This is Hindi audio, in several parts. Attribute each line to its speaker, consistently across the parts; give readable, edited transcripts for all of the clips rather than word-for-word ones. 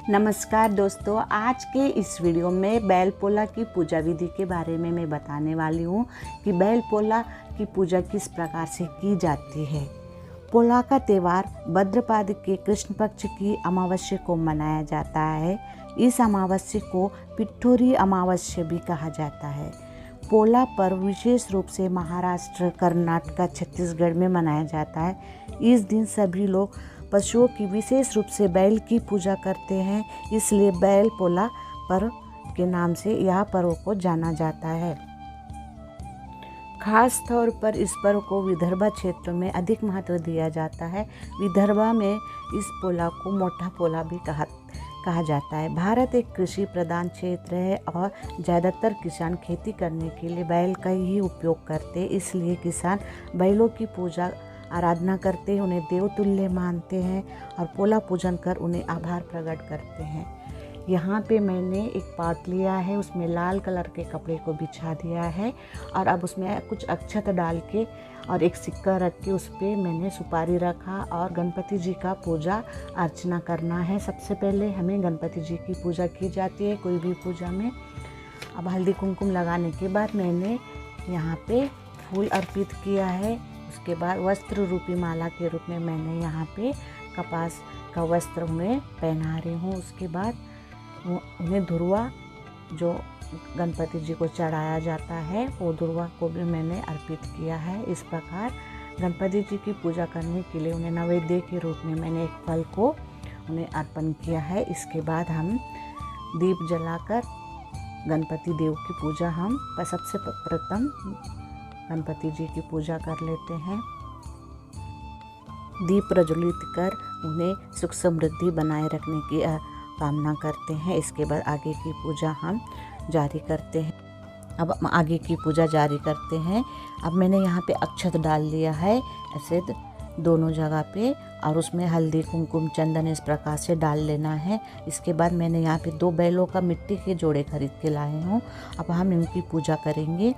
Speaker 1: नमस्कार दोस्तों, आज के इस वीडियो में बैल पोला की पूजा विधि के बारे में मैं बताने वाली हूँ कि बैल पोला की पूजा किस प्रकार से की जाती है। पोला का त्यौहार भाद्रपद के कृष्ण पक्ष की अमावस्या को मनाया जाता है। इस अमावस्या को पिठोरी अमावस्या भी कहा जाता है। पोला पर्व विशेष रूप से महाराष्ट्र, कर्नाटक, छत्तीसगढ़ में मनाया जाता है। इस दिन सभी लोग पशुओं की विशेष रूप से बैल की पूजा करते हैं, इसलिए बैल पोला पर्व के नाम से यह पर्व को जाना जाता है। खास तौर पर इस पर्व को विदर्भ क्षेत्र में अधिक महत्व दिया जाता है। विदर्भ में इस पोला को मोटा पोला भी कहा जाता है। भारत एक कृषि प्रधान क्षेत्र है और ज़्यादातर किसान खेती करने के लिए बैल का ही उपयोग करते हैं, इसलिए किसान बैलों की पूजा आराधना करते हैं, उन्हें देवतुल्य मानते हैं और पोला पूजन कर उन्हें आभार प्रकट करते हैं। यहाँ पे मैंने एक पाट लिया है, उसमें लाल कलर के कपड़े को बिछा दिया है और अब उसमें कुछ अक्षत डाल के और एक सिक्का रख के उस पर मैंने सुपारी रखा और गणपति जी का पूजा अर्चना करना है। सबसे पहले हमें गणपति जी की पूजा की जाती है कोई भी पूजा में। अब हल्दी कुमकुम लगाने के बाद मैंने यहाँ पे फूल अर्पित किया है। उसके बाद वस्त्र रूपी माला के रूप में मैंने यहाँ पे कपास का वस्त्र उन्हें पहना रही हूँ। उसके बाद उन्हें धुरवा जो गणपति जी को चढ़ाया जाता है वो धुरवा को भी मैंने अर्पित किया है। इस प्रकार गणपति जी की पूजा करने के लिए उन्हें नैवेद्य के रूप में मैंने एक फल को उन्हें अर्पण किया है। इसके बाद हम दीप जलाकर गणपति देव की पूजा हम सबसे प्रथम गणपति जी की पूजा कर लेते हैं। दीप प्रज्वलित कर उन्हें सुख समृद्धि बनाए रखने की कामना करते हैं। इसके बाद आगे की पूजा हम जारी करते हैं। अब आगे की पूजा जारी करते हैं। अब मैंने यहाँ पे अक्षत डाल लिया है ऐसे दोनों जगह पे और उसमें हल्दी कुमकुम चंदन इस प्रकार से डाल लेना है। इसके बाद मैंने यहाँ पे 2 बैलों का मिट्टी के जोड़े खरीद के लाए हूँ। अब हम इनकी पूजा करेंगे।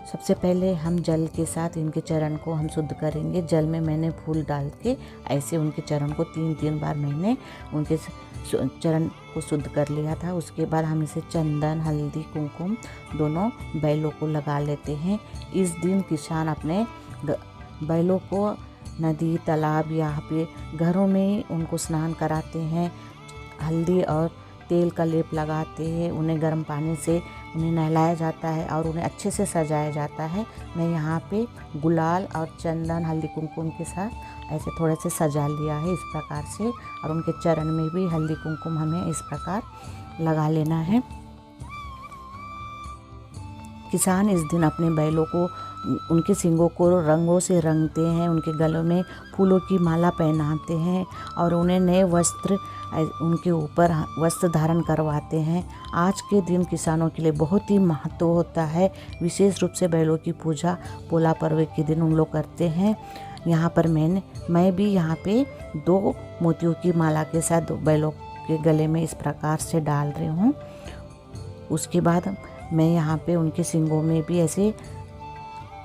Speaker 1: सबसे पहले हम जल के साथ इनके चरण को हम शुद्ध करेंगे। जल में मैंने फूल डाल के ऐसे उनके चरण को 3-3 बार मैंने उनके चरण को शुद्ध कर लिया था। उसके बाद हम इसे चंदन, हल्दी, कुमकुम दोनों बैलों को लगा लेते हैं। इस दिन किसान अपने बैलों को नदी, तालाब या पे घरों में उनको स्नान कराते हैं, हल्दी और तेल का लेप लगाते हैं, उन्हें गर्म पानी से उन्हें नहलाया जाता है और उन्हें अच्छे से सजाया जाता है। मैं यहाँ पे गुलाल और चंदन, हल्दी कुमकुम के साथ ऐसे थोड़े से सजा लिया है इस प्रकार से और उनके चरण में भी हल्दी कुमकुम हमें इस प्रकार लगा लेना है। किसान इस दिन अपने बैलों को उनके सींगों को रंगों से रंगते हैं, उनके गलों में फूलों की माला पहनाते हैं और उन्हें नए वस्त्र उनके ऊपर वस्त्र धारण करवाते हैं। आज के दिन किसानों के लिए बहुत ही महत्व होता है। विशेष रूप से बैलों की पूजा पोला पर्व के दिन उन लोग करते हैं। यहाँ पर मैं भी यहाँ पे 2 मोतियों की माला के साथ बैलों के गले में इस प्रकार से डाल रही हूँ। उसके बाद मैं यहाँ पे उनके सींगों में भी ऐसे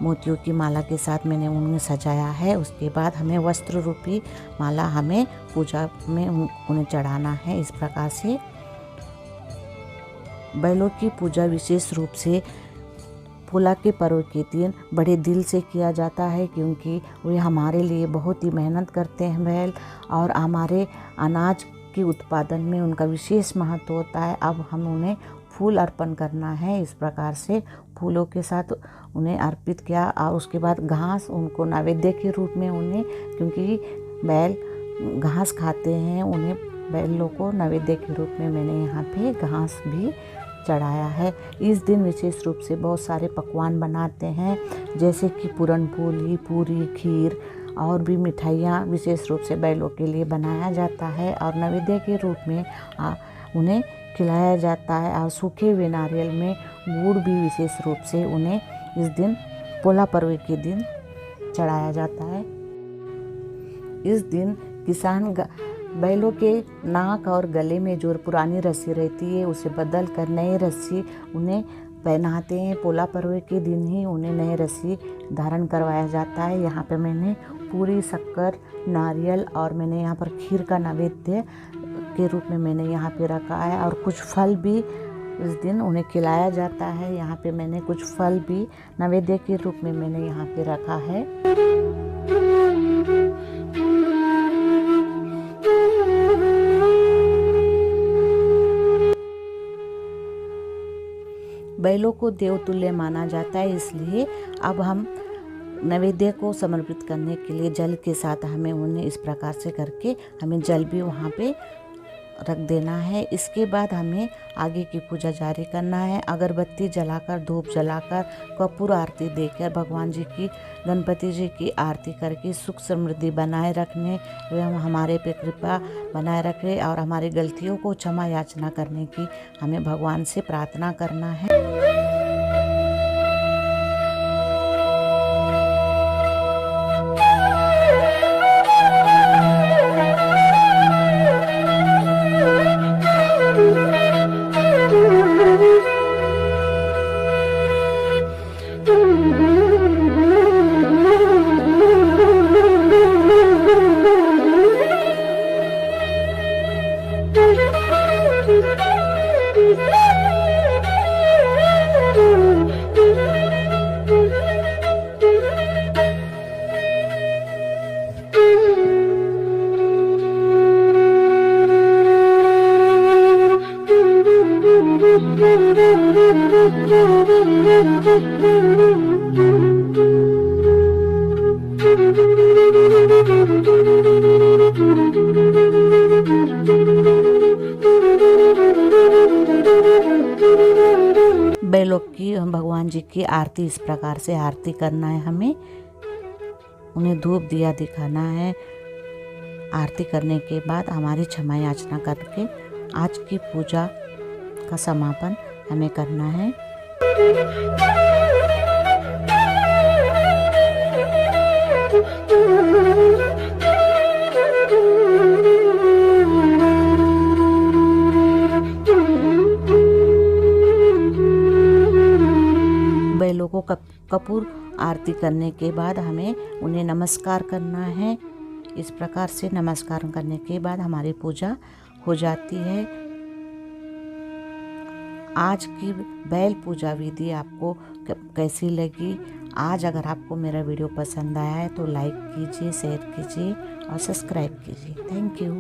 Speaker 1: मोतियों की माला के साथ मैंने उन्हें सजाया है। उसके बाद हमें वस्त्र रूपी माला हमें पूजा में उन्हें चढ़ाना है। इस प्रकार से बैलों की पूजा विशेष रूप से पोला के पर्व के दिन बड़े दिल से किया जाता है, क्योंकि वे हमारे लिए बहुत ही मेहनत करते हैं बैल और हमारे अनाज के उत्पादन में उनका विशेष महत्व होता है। अब हम उन्हें फूल अर्पण करना है। इस प्रकार से फूलों के साथ उन्हें अर्पित किया और उसके बाद घास उनको नैवेद्य के रूप में उन्हें, क्योंकि बैल घास खाते हैं, उन्हें बैलों को नैवेद्य के रूप में मैंने यहाँ पे घास भी चढ़ाया है। इस दिन विशेष रूप से बहुत सारे पकवान बनाते हैं, जैसे कि पूरन पोली, पूरी, खीर और भी मिठाइयाँ विशेष रूप से बैलों के लिए बनाया जाता है और नैवेद्य के रूप में उन्हें खिलाया जाता है। और सूखे हुए नारियल में गुड़ भी विशेष रूप से उन्हें इस दिन पोला पर्व के दिन चढ़ाया जाता है। इस दिन किसान बैलों के नाक और गले में जो पुरानी रस्सी रहती है उसे बदल कर नई रस्सी उन्हें पहनाते हैं। पोला पर्व के दिन ही उन्हें नई रस्सी धारण करवाया जाता है। यहाँ पे मैंने पूरी, शक्कर, नारियल और मैंने यहाँ पर खीर का नैवेद्य के रूप में मैंने यहाँ पे रखा है, और कुछ फल भी उस दिन उन्हें खिलाया जाता है। यहाँ पे मैंने कुछ फल भी नैवेद्य के रूप में मैंने यहाँ पे रखा है। बैलों को देवतुल्य माना जाता है, इसलिए अब हम नैवेद्य को समर्पित करने के लिए जल के साथ हमें उन्हें इस प्रकार से करके हमें जल भी वहाँ पे रख देना है। इसके बाद हमें आगे की पूजा जारी करना है। अगरबत्ती जलाकर, धूप जलाकर, कपूर आरती देकर भगवान जी की, गणपति जी की आरती करके सुख समृद्धि बनाए रखने एवं हमारे पे कृपा बनाए रखे और हमारी गलतियों को क्षमा याचना करने की हमें भगवान से प्रार्थना करना है। बैलों की हम भगवान जी की आरती इस प्रकार से आरती करना है। हमें उन्हें धूप दिया दिखाना है। आरती करने के बाद हमारी क्षमा याचना करके आज की पूजा का समापन हमें करना है। बैलों को कपूर आरती करने के बाद हमें उन्हें नमस्कार करना है। इस प्रकार से नमस्कार करने के बाद हमारी पूजा हो जाती है। आज की बैल पूजा विधि आपको कैसी लगी? आज अगर आपको मेरा वीडियो पसंद आया है तो लाइक कीजिए, शेयर कीजिए और सब्सक्राइब कीजिए। Thank you.